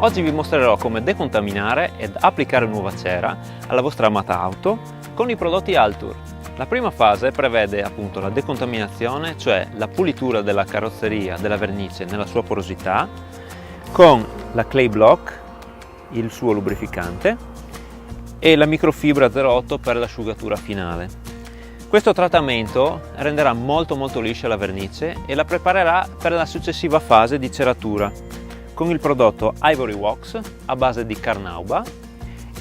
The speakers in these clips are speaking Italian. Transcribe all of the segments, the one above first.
Oggi vi mostrerò come decontaminare ed applicare nuova cera alla vostra amata auto con i prodotti Altour. La prima fase prevede appunto la decontaminazione, cioè la pulitura della carrozzeria, della vernice nella sua porosità, con la Clay Block, il suo lubrificante, e la microfibra 08 per l'asciugatura finale. Questo trattamento renderà molto liscia la vernice e la preparerà per la successiva fase di ceratura con il prodotto Ivory Wax a base di carnauba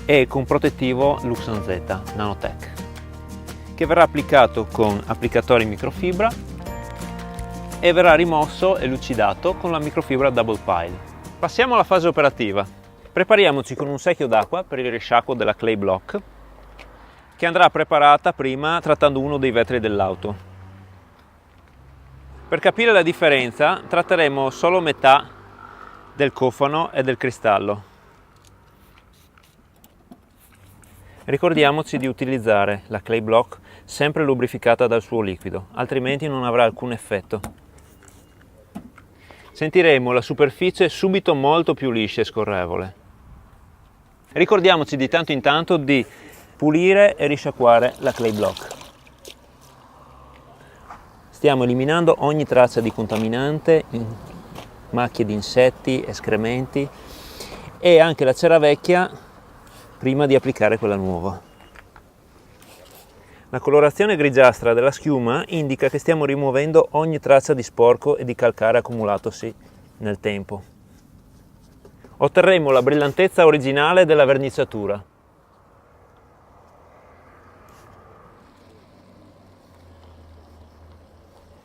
e con protettivo Luxan Z Nanotech, che verrà applicato con applicatori microfibra e verrà rimosso e lucidato con la microfibra Double Pile. Passiamo alla fase operativa. Prepariamoci con un secchio d'acqua per il risciacquo della Clay Block, che andrà preparata prima trattando uno dei vetri dell'auto. Per capire la differenza tratteremo solo metà del cofano e del cristallo. Ricordiamoci di utilizzare la Clay Block sempre lubrificata dal suo liquido, altrimenti non avrà alcun effetto. Sentiremo la superficie subito molto più liscia e scorrevole. Ricordiamoci di tanto in tanto di pulire e risciacquare la Clay Block. Stiamo eliminando ogni traccia di contaminante, macchie di insetti, escrementi e anche la cera vecchia prima di applicare quella nuova. La colorazione grigiastra della schiuma indica che stiamo rimuovendo ogni traccia di sporco e di calcare accumulatosi nel tempo. Otterremo la brillantezza originale della verniciatura.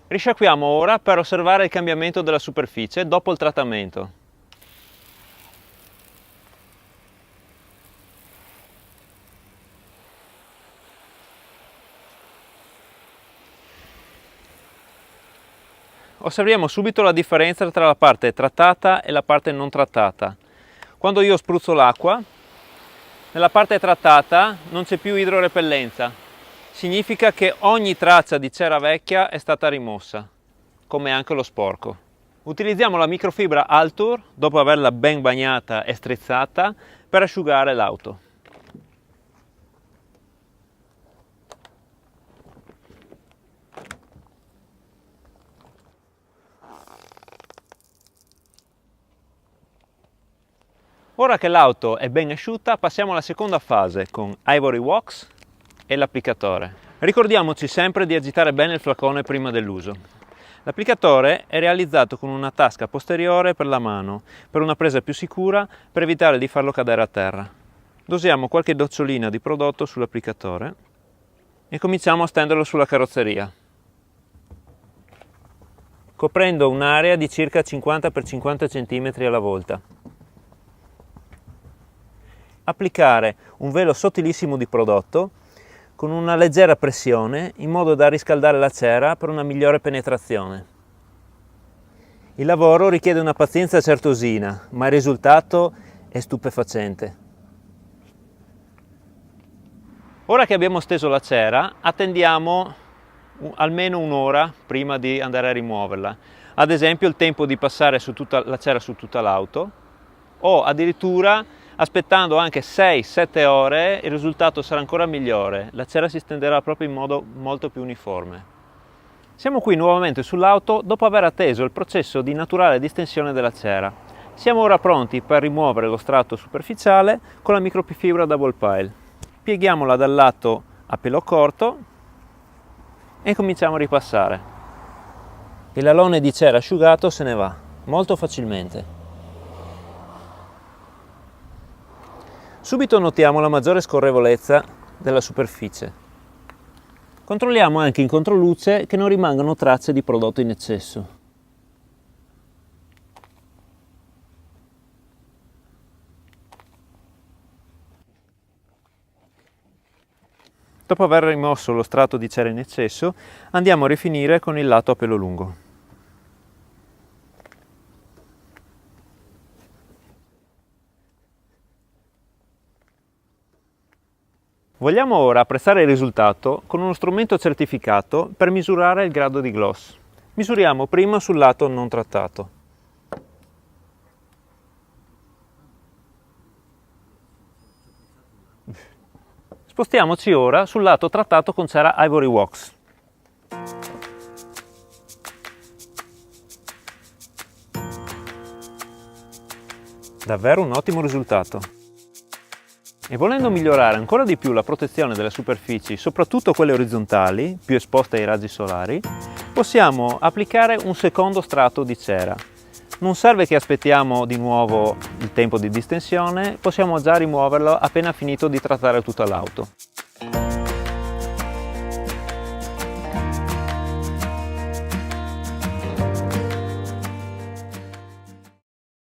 Risciacquiamo ora per osservare il cambiamento della superficie dopo il trattamento. Osserviamo subito la differenza tra la parte trattata e la parte non trattata. Quando io spruzzo l'acqua, nella parte trattata non c'è più idrorepellenza. Significa che ogni traccia di cera vecchia è stata rimossa, come anche lo sporco. Utilizziamo la microfibra Altour, dopo averla ben bagnata e strizzata, per asciugare l'auto. Ora che l'auto è ben asciutta, passiamo alla seconda fase con Ivory Wax e l'applicatore. Ricordiamoci sempre di agitare bene il flacone prima dell'uso. L'applicatore è realizzato con una tasca posteriore per la mano, per una presa più sicura, per evitare di farlo cadere a terra. Dosiamo qualche docciolina di prodotto sull'applicatore e cominciamo a stenderlo sulla carrozzeria, coprendo un'area di circa 50 x 50 cm alla volta. Applicare un velo sottilissimo di prodotto con una leggera pressione in modo da riscaldare la cera per una migliore penetrazione. Il lavoro richiede una pazienza certosina, ma il risultato è stupefacente. Ora che abbiamo steso la cera, attendiamo almeno un'ora prima di andare a rimuoverla. Ad esempio il tempo di passare la cera su tutta l'auto, o addirittura aspettando anche 6-7 ore il risultato sarà ancora migliore, la cera si stenderà proprio in modo molto più uniforme. Siamo qui nuovamente sull'auto dopo aver atteso il processo di naturale distensione della cera. Siamo ora pronti per rimuovere lo strato superficiale con la microfibra Double Pile. Pieghiamola dal lato a pelo corto e cominciamo a ripassare. Il alone di cera asciugato se ne va molto facilmente. Subito notiamo la maggiore scorrevolezza della superficie. Controlliamo anche in controluce che non rimangano tracce di prodotto in eccesso. Dopo aver rimosso lo strato di cera in eccesso, andiamo a rifinire con il lato a pelo lungo. Vogliamo ora apprezzare il risultato con uno strumento certificato per misurare il grado di gloss. Misuriamo prima sul lato non trattato. Spostiamoci ora sul lato trattato con cera Ivory Wax. Davvero un ottimo risultato. E volendo migliorare ancora di più la protezione delle superfici, soprattutto quelle orizzontali, più esposte ai raggi solari, possiamo applicare un secondo strato di cera. Non serve che aspettiamo di nuovo il tempo di distensione, possiamo già rimuoverlo appena finito di trattare tutta l'auto.